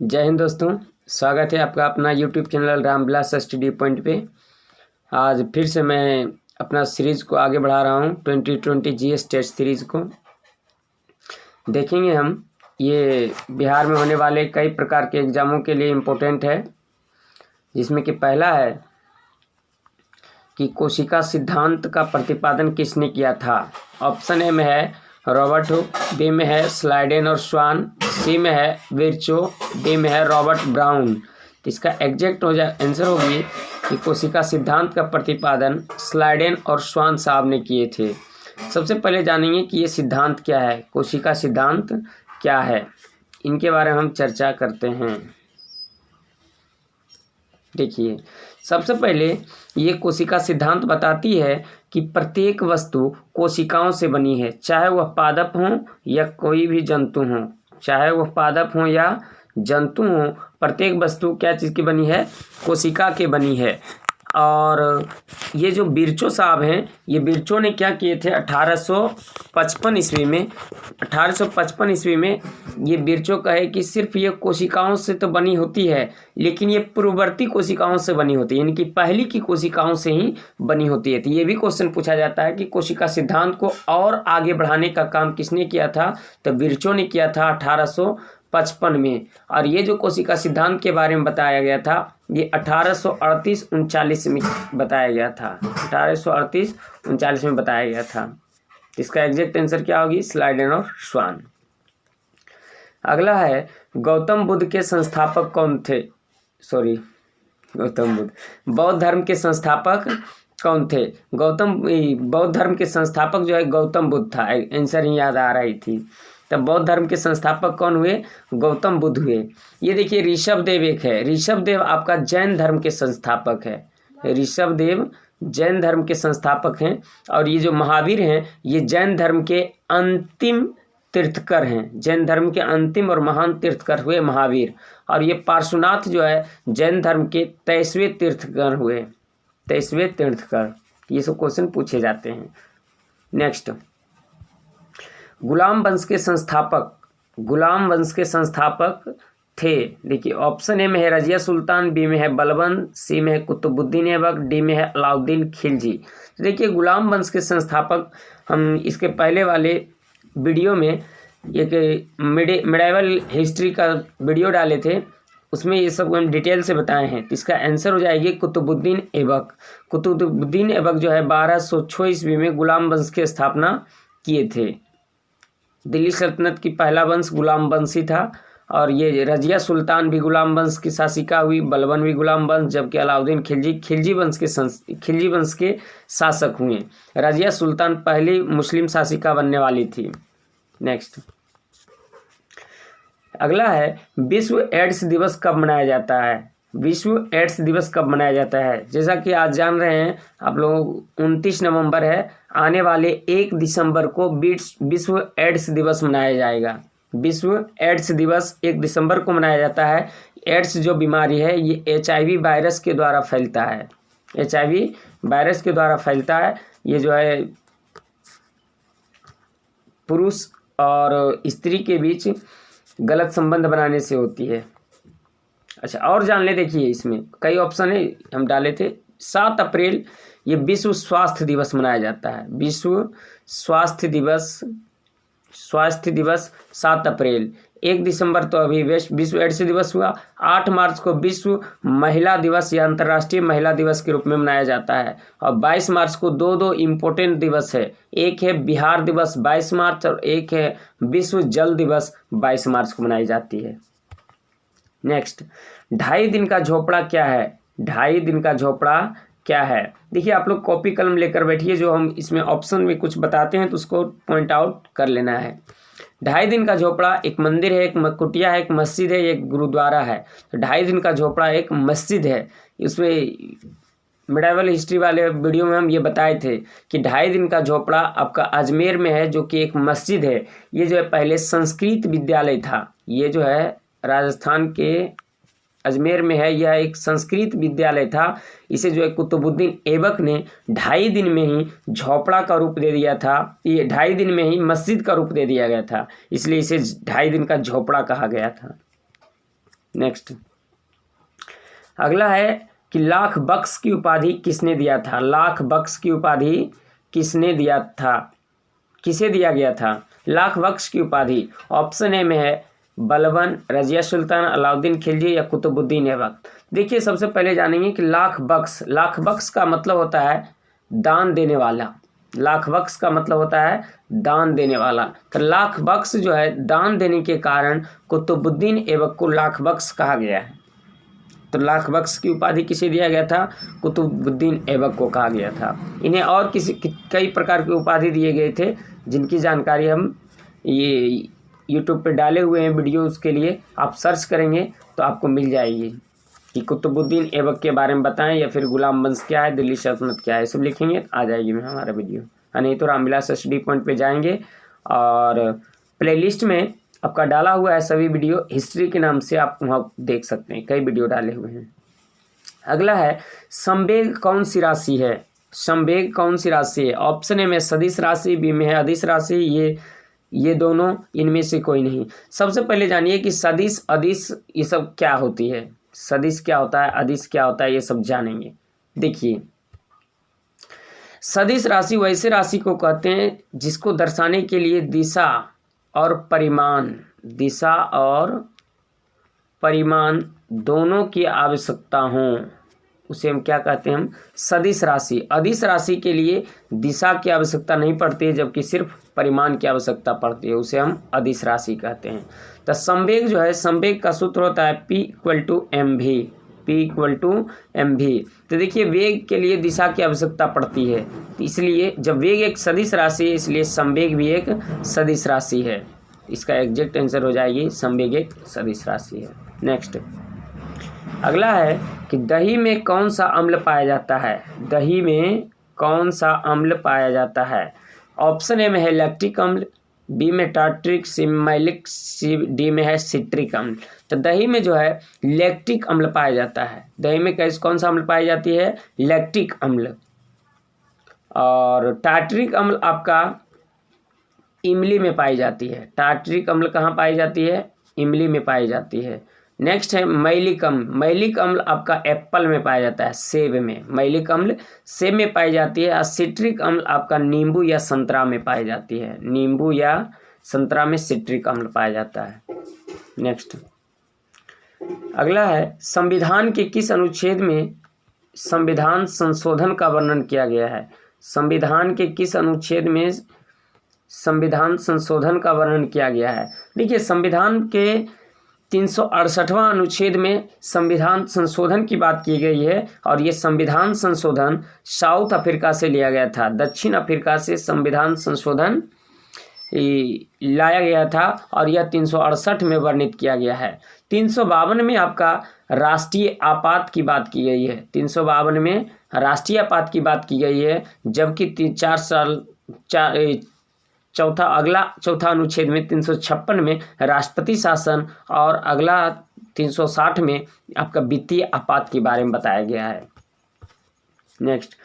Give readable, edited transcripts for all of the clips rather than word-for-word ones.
जय हिंद दोस्तों, स्वागत है आपका अपना YouTube channel Ramvilas study point पे। आज फिर से मैं अपना सीरीज़ को आगे बढ़ा रहा हूँ। 2020 जीएस टेस्ट सीरीज़ को देखेंगे हम। ये बिहार में होने वाले कई प्रकार के एग्ज़ामों के लिए इम्पोर्टेंट है, जिसमें कि पहला है कि कोशिका सिद्धांत का प्रतिपादन किसने किया था। ऑप्शन ए में है रॉबर्ट हुक, बी में है स्लाइडेन और स्वान, सी में है विर्चो, डी में है रॉबर्ट ब्राउन। तो इसका एग्जैक्ट आंसर होगी कि कोशिका सिद्धांत का प्रतिपादन स्लाइडेन और स्वान साहब ने किए थे। सबसे पहले जानेंगे कि ये सिद्धांत क्या है, कोशिका सिद्धांत क्या है, इनके बारे में हम चर्चा करते हैं। देखिए, सबसे पहले ये कोशिका सिद्धांत बताती है कि प्रत्येक वस्तु कोशिकाओं से बनी है, चाहे वह पादप हो या कोई भी जंतु हो। चाहे वह पादप हो या जंतु हो, प्रत्येक वस्तु क्या चीज़ की बनी है, कोशिका के बनी है। और ये जो विर्चो साहब हैं, ये विर्चो ने क्या किए थे 1855 ईस्वी में। 1855 ईस्वी में ये विर्चो कहे कि सिर्फ ये कोशिकाओं से तो बनी होती है, लेकिन ये पूर्ववर्ती कोशिकाओं से बनी होती है, यानी कि पहली की कोशिकाओं से ही बनी होती है। तो ये भी क्वेश्चन पूछा जाता है कि कोशिका सिद्धांत को और आगे बढ़ाने का काम किसने किया था, तो विर्चो ने किया था 1855 में। और ये जो कोशिका सिद्धांत के बारे में बताया गया था, ये 1838-39 में बताया गया था। 1838-39 में बताया गया था। इसका एग्जैक्ट आंसर क्या होगी, स्लाइडेन और स्वान। अगला है गौतम बुद्ध के संस्थापक कौन थे। गौतम बुद्ध, बौद्ध धर्म के संस्थापक कौन थे। बौद्ध धर्म के संस्थापक जो है गौतम बुद्ध था। आंसर ही याद आ रही थी। तब बौद्ध धर्म के संस्थापक कौन हुए, गौतम बुद्ध हुए। ये देखिए ऋषभदेव एक है, ऋषभदेव आपका जैन धर्म के संस्थापक है। ऋषभदेव जैन धर्म के संस्थापक हैं। और ये जो महावीर हैं, ये जैन धर्म के अंतिम तीर्थकर हैं। जैन धर्म के अंतिम और महान तीर्थकर हुए महावीर। और ये पार्श्वनाथ जो है जैन धर्म के 23वें तीर्थकर हुए, 23वें तीर्थकर। ये सब क्वेश्चन पूछे जाते हैं। नेक्स्ट, गुलाम वंश के संस्थापक थे। देखिए ऑप्शन ए में है रजिया सुल्तान, बी में है बलबन, सी में है कुतुबुद्दीन ऐबक, डी में है अलाउद्दीन खिलजी। तो देखिए गुलाम वंश के संस्थापक, हम इसके पहले वाले वीडियो में एक मिडाइवल हिस्ट्री का वीडियो डाले थे, उसमें ये सब हम डिटेल से बताए हैं। तो इसका आंसर हो जाएगी कुतुबुद्दीन ऐबक। कुतुबुद्दीन ऐबक जो है 1206 ईस्वी में गुलाम वंश की स्थापना किए थे। दिल्ली सल्तनत की पहला वंश गुलाम वंश ही था। और ये रजिया सुल्तान भी गुलाम वंश की शासिका हुई, बलबन भी गुलाम वंश, जबकि अलाउद्दीन खिलजी वंश के शासक हुए। रजिया सुल्तान पहली मुस्लिम शासिका बनने वाली थी। नेक्स्ट, अगला है विश्व एड्स दिवस कब मनाया जाता है। विश्व एड्स दिवस कब मनाया जाता है, जैसा कि आज जान रहे हैं आप लोग 29 नवंबर है, आने वाले 1 दिसंबर को विश्व एड्स दिवस मनाया जाएगा। विश्व एड्स दिवस 1 दिसंबर को मनाया जाता है। एड्स जो बीमारी है ये HIV वायरस के द्वारा फैलता है। HIV वायरस के द्वारा फैलता है। ये जो है पुरुष और स्त्री के बीच गलत संबंध बनाने से होती है। अच्छा, और जान ले, देखिए इसमें कई ऑप्शन है हम डाले थे। 7 अप्रैल ये विश्व स्वास्थ्य दिवस मनाया जाता है। विश्व स्वास्थ्य दिवस 7 अप्रैल। 1 दिसंबर तो अभी विश्व एड्स दिवस हुआ। 8 मार्च को विश्व महिला दिवस या अंतर्राष्ट्रीय महिला दिवस के रूप में मनाया जाता है। और 22 मार्च को दो इम्पोर्टेंट दिवस है, एक है बिहार दिवस 22 मार्च और एक है विश्व जल दिवस 22 मार्च को मनाई जाती है। नेक्स्ट, 2.5 दिन का झोपड़ा क्या है। 2.5 दिन का झोपड़ा क्या है, देखिए आप लोग कॉपी कलम लेकर बैठिए, जो हम इसमें ऑप्शन में कुछ बताते हैं तो उसको पॉइंट आउट कर लेना है। 2.5 दिन का झोपड़ा एक मंदिर है, एक कुटिया है, एक मस्जिद है, एक गुरुद्वारा है। तो 2.5 दिन का झोपड़ा एक मस्जिद है। इसमें मिडाइवल हिस्ट्री वाले वीडियो में हम ये बताए थे कि 2.5 दिन का झोपड़ा आपका अजमेर में है, जो कि एक मस्जिद है। ये जो है पहले संस्कृत विद्यालय था। ये जो है राजस्थान के अजमेर में है, यह एक संस्कृत विद्यालय था। इसे जो है कुतुबुद्दीन ऐबक ने 2.5 दिन में ही झोपड़ा का रूप दे दिया था। ये 2.5 दिन में ही मस्जिद का रूप दे दिया गया था, इसलिए इसे 2.5 दिन का झोपड़ा कहा गया था। नेक्स्ट अगला है कि लाख बख्श की उपाधि किसने दिया था? लाख बख्श की उपाधि किसने दिया था? किसे दिया गया था लाख बख्श की उपाधि? ऑप्शन ए में है बलबन, रजिया सुल्तान, अलाउद्दीन खिलजी या कुतुबुद्दीन ऐबक। देखिए सबसे पहले जानेंगे कि लाख बख्श का मतलब होता है दान देने वाला। लाख बख्श का मतलब होता है दान देने वाला। तो लाख बख्श जो है दान देने के कारण कुतुबुद्दीन ऐबक को लाख बख्श कहा गया है। तो लाख बख्श की उपाधि किसे दिया गया था? कुतुबुद्दीन ऐबक को कहा गया था। इन्हें और कई प्रकार की उपाधि दिए गए थे जिनकी जानकारी हम ये यूट्यूब पे डाले हुए हैं वीडियो, उसके लिए आप सर्च करेंगे तो आपको मिल जाएगी कि कुतुबुद्दीन ऐबक के बारे में बताएं या फिर गुलाम वंश क्या है, दिल्ली सल्तनत क्या है, सब लिखेंगे आ जाएगी हमारा वीडियो। नहीं तो रामविलास स्टडी पॉइंट पे जाएंगे और प्लेलिस्ट में आपका डाला हुआ है सभी वीडियो, हिस्ट्री के नाम से आप वहाँ देख सकते हैं, कई वीडियो डाले हुए हैं। अगला है संवेग कौन सी राशि है? संवेग कौन सी राशि है? ऑप्शन ए में सदिश राशि, बी में है अदिश राशि, ये दोनों इनमें से कोई नहीं। सबसे पहले जानिए कि सदिश अदिश ये सब क्या होती है, सदिश क्या होता है, अदिश क्या होता है, ये सब जानेंगे। देखिए सदिश राशि वैसे राशि को कहते हैं जिसको दर्शाने के लिए दिशा और परिमाण दोनों की आवश्यकता हो, उसे हम क्या कहते हैं? हम सदिश राशि। अदिश राशि के लिए दिशा की आवश्यकता नहीं पड़ती है जबकि सिर्फ परिमाण की आवश्यकता पड़ती है, उसे हम अदिश राशि कहते हैं। तो संवेग जो है, संवेग का सूत्र होता है P = mv, P = mv। तो देखिए वेग के लिए दिशा की आवश्यकता पड़ती है, तो इसलिए जब वेग एक सदिश राशि है इसलिए संवेग भी एक सदिश राशि है। इसका एग्जैक्ट आंसर हो जाएगी संवेग एक सदिश राशि है। नेक्स्ट अगला है कि दही में कौन सा अम्ल पाया जाता है? दही में कौन सा अम्ल पाया जाता है? ऑप्शन ए में है लैक्टिक अम्ल, बी में टार्ट्रिक, सी में मैलिक, डी में है सिट्रिक अम्ल। तो दही में जो है लैक्टिक अम्ल पाया जाता है। दही में कौन सा अम्ल पाई जाती है? लैक्टिक अम्ल। और टार्ट्रिक अम्ल आपका इमली में पाई जाती है। टार्ट्रिक अम्ल कहाँ पाई जाती है? इमली में पाई जाती है। नेक्स्ट है मैलिक अम्ल। मैलिक अम्ल आपका एप्पल में पाया जाता है, सेब में। मैलिक अम्ल सेब में पाई जाती है। और सिट्रिक अम्ल आपका नींबू या संतरा में पाई जाती है। नींबू या संतरा में सिट्रिक अम्ल पाया जाता है। नेक्स्ट अगला है संविधान के किस अनुच्छेद में संविधान संशोधन का वर्णन किया गया है? संविधान के किस अनुच्छेद में संविधान संशोधन का वर्णन किया गया है? देखिए संविधान के 368वां अनुच्छेद में संविधान संशोधन की बात की गई है और ये संविधान संशोधन साउथ अफ्रीका से लिया गया था। दक्षिण अफ्रीका से संविधान संशोधन लाया गया था और यह 368 में वर्णित किया गया है। 352 में आपका राष्ट्रीय आपात की बात की गई है। 352 में राष्ट्रीय आपात की बात की गई है, जबकि चौथा अनुच्छेद में 356 में राष्ट्रपति शासन और अगला 360 में आपका वित्तीय आपात के बारे में बताया गया है। नेक्स्ट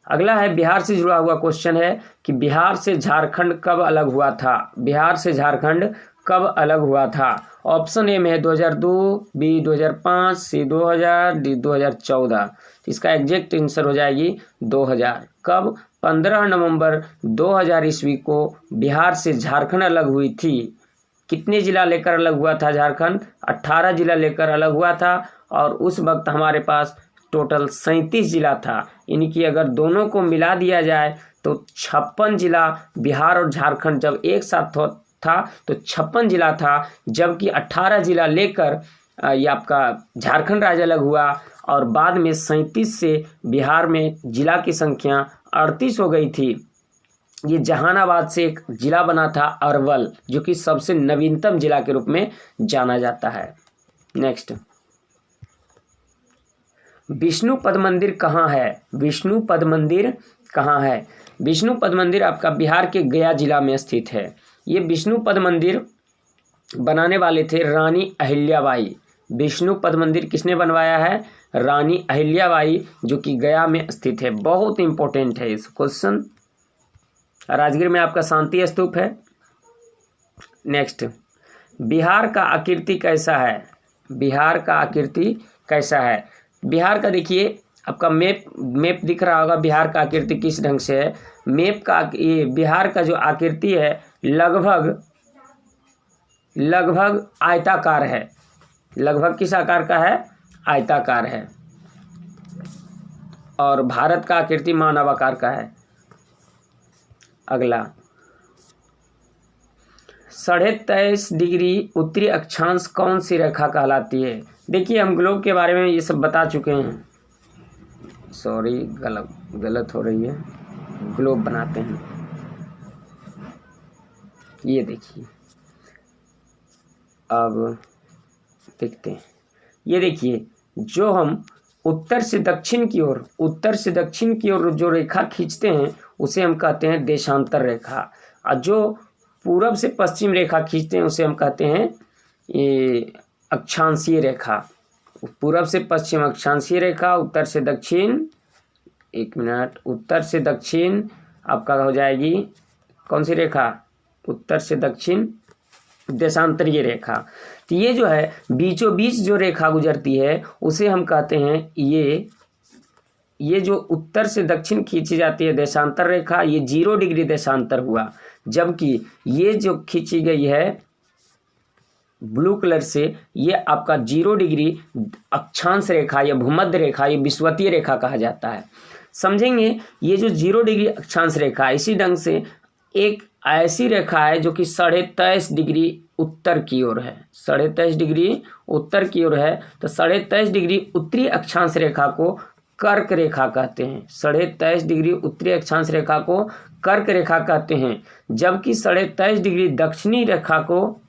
अगला है बिहार से जुड़ा हुआ क्वेश्चन है कि बिहार से झारखंड कब अलग हुआ था? बिहार से झारखंड कब अलग हुआ था? ऑप्शन ए में है 2002, बी 2005, सी 2000, डी 2014। इसका एग्जैक्ट आंसर हो जाएगी 2000। कब? 15 नवंबर 2000 ईस्वी को बिहार से झारखंड अलग हुई थी। कितने जिला लेकर अलग हुआ था झारखंड? 18 जिला लेकर अलग हुआ था और उस वक्त हमारे पास टोटल 37 जिला था। इनकी अगर दोनों को मिला दिया जाए तो 56 जिला बिहार और झारखंड जब एक साथ था तो 56 जिला था, जबकि 18 जिला लेकर ये आपका झारखंड राज्य अलग हुआ और बाद में 37 से बिहार में जिला की संख्या 38 हो गई थी। ये जहानाबाद से एक जिला बना था अरवल, जो कि सबसे नवीनतम जिला के रूप में जाना जाता है। नेक्स्ट विष्णुपद मंदिर कहाँ है? विष्णुपद मंदिर कहाँ है? विष्णुपद मंदिर आपका बिहार के गया जिला में स्थित है। ये विष्णुपद मंदिर बनाने वाले थे रानी अहिल्याबाई। विष्णुपद मंदिर किसने बनवाया है? रानी अहिल्याबाई, जो कि गया में स्थित है। बहुत इंपॉर्टेंट है इस क्वेश्चन। राजगीर में आपका शांति स्तूप है। नेक्स्ट बिहार का आकृति कैसा है? बिहार का आकृति कैसा है? बिहार का देखिए आपका मैप दिख रहा होगा। बिहार का आकृति किस ढंग से है? मैप का ये बिहार का जो आकृति है लगभग आयताकार है। लगभग किस आकार का है? आयताकार है। और भारत का आकृति मानव आकार का है। अगला 23.5 डिग्री उत्तरी अक्षांश कौन सी रेखा कहलाती है? देखिए हम ग्लोब के बारे में ये सब बता चुके हैं। सॉरी गलत हो रही है, ग्लोब बनाते हैं। ये देखिए अब देखते हैं। ये देखिए जो हम उत्तर से दक्षिण की ओर जो रेखा खींचते हैं उसे हम कहते हैं देशांतर रेखा, और जो पूरब से पश्चिम रेखा खींचते हैं उसे हम कहते हैं ये अक्षांशीय रेखा। पूरब से पश्चिम अक्षांशीय रेखा, उत्तर से दक्षिण, एक मिनट, उत्तर से दक्षिण आपका हो जाएगी कौन सी रेखा? उत्तर से दक्षिण देशांतरीय रेखा। तो ये जो है बीचों बीच जो रेखा गुजरती है उसे हम कहते हैं ये जो उत्तर से दक्षिण खींची जाती है देशांतर रेखा, ये 0 डिग्री देशांतर हुआ। जबकि ये जो खींची गई है ब्लू कलर से, ये आपका 0 डिग्री अक्षांश रेखा या भूमध्य रेखा, ये विषुवतीय रेखा कहा जाता है। समझेंगे ये जो 0 डिग्री अक्षांश रेखा, इसी ढंग से एक ऐसी रेखा है जो कि 23.5 डिग्री उत्तर की ओर है। 23.5 डिग्री उत्तर की ओर है, तो 23.5 डिग्री उत्तरी अक्षांश रेखा को कर्क रेखा कहते हैं। 23.5 डिग्री उत्तरी अक्षांश रेखा को कर्क रेखा कहते हैं, जबकि 23.5 डिग्री दक्षिणी रेखा को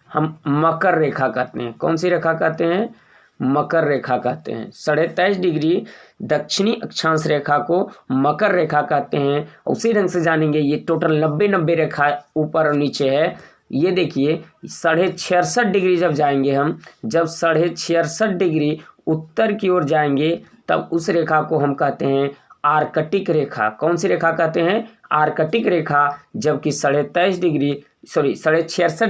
हम मकर रेखा कहते हैं। कौन सी रेखा कहते हैं? मकर रेखा कहते हैं। 23.5 डिग्री दक्षिणी अक्षांश रेखा को मकर रेखा कहते हैं। उसी ढंग से जानेंगे ये टोटल 90 रेखा ऊपर और नीचे है। ये देखिए 66.5 डिग्री जब जाएंगे हम, जब 66.5 डिग्री उत्तर की ओर जाएंगे तब उस रेखा को हम कहते हैं आर्कटिक रेखा। कौन सी रेखा कहते हैं? आर्कटिक रेखा। जबकि 66.5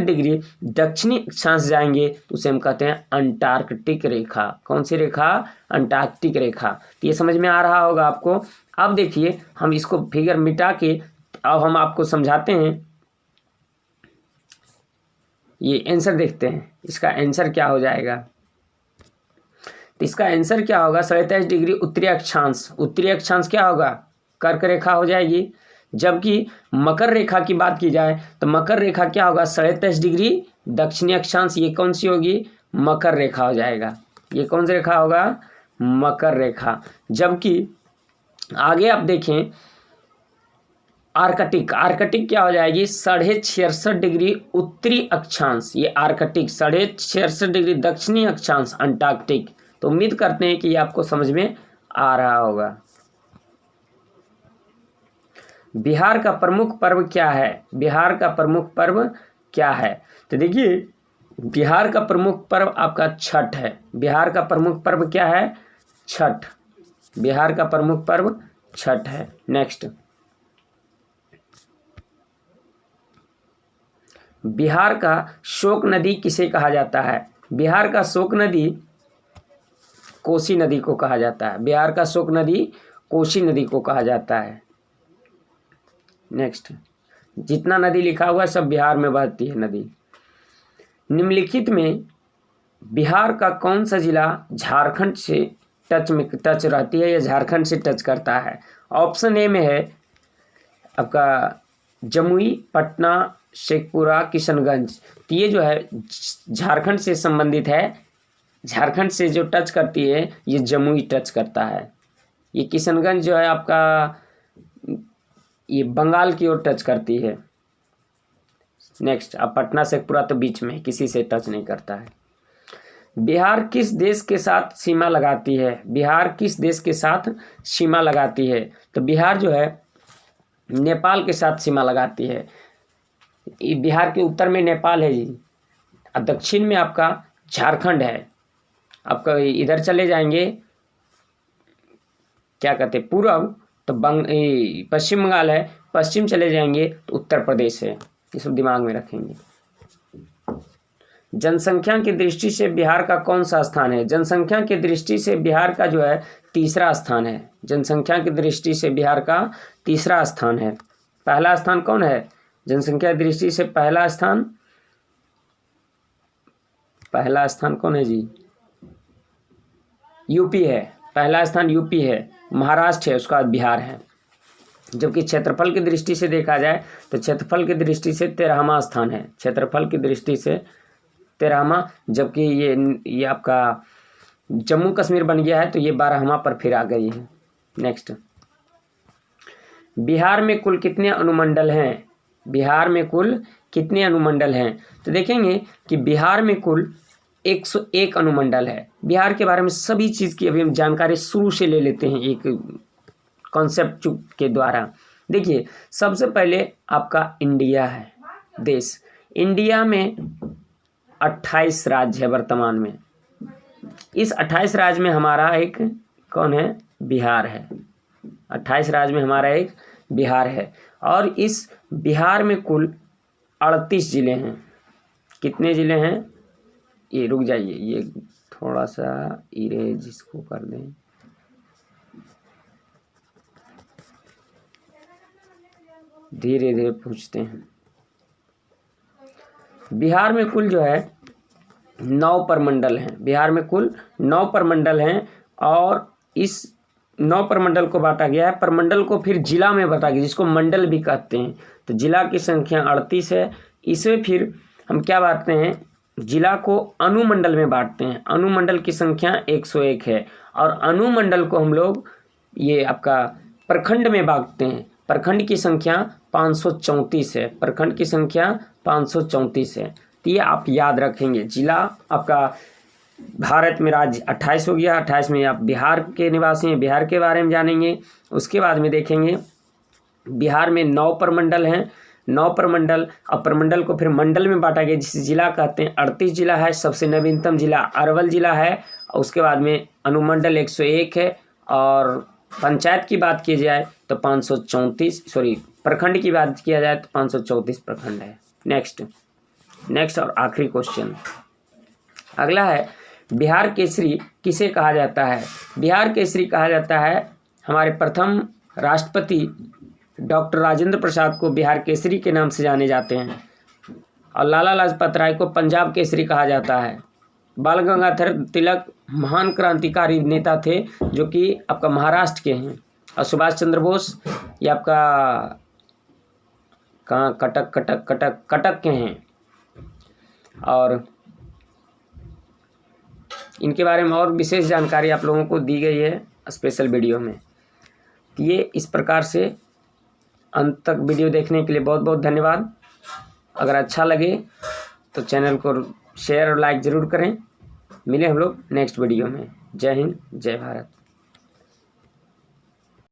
डिग्री दक्षिणी अक्षांश जाएंगे तो उसे हम कहते हैं अंटार्कटिक रेखा। कौन सी रेखा? अंटार्कटिक रेखा। तो ये समझ में आ रहा होगा आपको। अब देखिए हम इसको फिगर मिटा के अब हम आपको समझाते हैं। ये आंसर देखते हैं, इसका आंसर क्या हो जाएगा। तो इसका आंसर क्या होगा? 23.5 डिग्री उत्तरी अक्षांश क्या होगा? कर्क रेखा हो जाएगी। जबकि मकर रेखा की बात की जाए तो मकर रेखा क्या होगा? 23.5 डिग्री दक्षिणी अक्षांश। ये कौन सी होगी? मकर रेखा हो जाएगा। ये कौन सी रेखा होगा? मकर रेखा। जबकि आगे आप देखें आर्कटिक क्या हो जाएगी? 66.5 डिग्री उत्तरी अक्षांश, ये आर्कटिक। 66.5 डिग्री दक्षिणी अक्षांश अंटार्कटिक। तो उम्मीद करते हैं कि ये आपको समझ में आ रहा होगा। बिहार का प्रमुख पर्व क्या है? बिहार का प्रमुख पर्व क्या है? तो देखिए बिहार का प्रमुख पर्व आपका छठ है। बिहार का प्रमुख पर्व क्या है? छठ। बिहार का प्रमुख पर्व छठ है। नेक्स्ट, बिहार का शोक नदी किसे कहा जाता है? बिहार का शोक नदी कोसी नदी को कहा जाता है। बिहार का शोक नदी कोसी नदी को कहा जाता है। नेक्स्ट, जितना नदी लिखा हुआ है सब बिहार में बहती है नदी। निम्नलिखित में बिहार का कौन सा जिला झारखंड से टच रहती है या झारखंड से टच करता है? ऑप्शन ए में है आपका जमुई, पटना, शेखपुरा, किशनगंज। तो ये जो है झारखंड से संबंधित है। झारखंड से जो टच करती है ये जमुई टच करता है। ये किशनगंज जो है आपका ये बंगाल की ओर टच करती है। नेक्स्ट, अब पटना शेखपुरा तो बीच में किसी से टच नहीं करता है। बिहार किस देश के साथ सीमा लगाती है? बिहार किस देश के साथ सीमा लगाती है? तो बिहार जो है नेपाल के साथ सीमा लगाती है। बिहार के उत्तर में नेपाल है जी, और दक्षिण में आपका झारखंड है। आपका इधर चले जाएंगे क्या कहते हैं पूर्व, तो पश्चिम बंगाल है। पश्चिम चले जाएंगे तो उत्तर प्रदेश है। ये सब दिमाग में रखेंगे। जनसंख्या की दृष्टि से बिहार का कौन सा स्थान है? जनसंख्या की दृष्टि से बिहार का जो है तीसरा स्थान है। जनसंख्या की दृष्टि से बिहार का तीसरा स्थान है। पहला स्थान कौन है? जनसंख्या की दृष्टि से पहला स्थान कौन है जी? यूपी है। पहला स्थान यूपी है, महाराष्ट्र है, उसका बाद बिहार है। जबकि क्षेत्रफल की दृष्टि से देखा जाए तो क्षेत्रफल की दृष्टि से 13वां स्थान है। क्षेत्रफल की दृष्टि से 13वां, जबकि ये आपका जम्मू कश्मीर बन गया है तो ये 12वां पर फिर आ गई है। नेक्स्ट, बिहार में कुल कितने अनुमंडल हैं? बिहार में कुल कितने अनुमंडल हैं? तो देखेंगे कि बिहार में कुल 101 अनुमंडल है। बिहार के बारे में सभी चीज़ की अभी हम जानकारी शुरू से ले लेते हैं एक कॉन्सेप्ट के द्वारा। देखिए, सबसे पहले आपका इंडिया है देश। इंडिया में 28 राज्य है वर्तमान में। इस 28 राज्य में हमारा एक कौन है? बिहार है। 28 राज्य में हमारा एक बिहार है और इस बिहार में कुल 38 जिले हैं। कितने जिले हैं? ये रुक जाइए, ये थोड़ा सा इरेज इसको कर दें। धीरे धीरे पूछते हैं। बिहार में कुल जो है 9 प्रमंडल हैं। बिहार में कुल 9 प्रमंडल हैं और इस 9 प्रमंडल को बांटा गया है। प्रमंडल को फिर जिला में बांटा गया, जिसको मंडल भी कहते हैं। तो जिला की संख्या 38 है। इसे फिर हम क्या बांटते हैं? जिला को अनुमंडल में बांटते हैं। अनुमंडल की संख्या 101 है और अनुमंडल को हम लोग ये आपका प्रखंड में बांटते हैं। प्रखंड की संख्या 534 है। प्रखंड की संख्या 534 है। तो ये आप याद रखेंगे। जिला आपका भारत में राज्य 28 हो गया। 28 में आप बिहार के निवासी हैं, बिहार के बारे में जानेंगे। उसके बाद में देखेंगे बिहार में 9 प्रमंडल हैं। 9 प्रमंडल और प्रमंडल को फिर मंडल में बांटा गया, जिसे जिला कहते हैं। 38 जिला है। सबसे नवीनतम जिला अरवल जिला है और उसके बाद में अनुमंडल 101 है और पंचायत की बात की जाए तो 534 प्रखंड की बात किया जाए तो 534 प्रखंड है। नेक्स्ट और आखिरी क्वेश्चन अगला है, बिहार केसरी किसे कहा जाता है? बिहार केसरी कहा जाता है हमारे प्रथम राष्ट्रपति डॉक्टर राजेंद्र प्रसाद को बिहार केसरी के नाम से जाने जाते हैं। और लाला लाजपत राय को पंजाब केसरी कहा जाता है। बाल गंगाधर तिलक महान क्रांतिकारी नेता थे जो कि आपका महाराष्ट्र के हैं। और सुभाष चंद्र बोस ये आपका कहाँ कटक के हैं। और इनके बारे में और विशेष जानकारी आप लोगों को दी गई है स्पेशल वीडियो में। ये इस प्रकार से अंत तक वीडियो देखने के लिए बहुत बहुत धन्यवाद। अगर अच्छा लगे तो चैनल को शेयर और लाइक ज़रूर करें। मिले हम लोग नेक्स्ट वीडियो में। जय हिंद, जय भारत।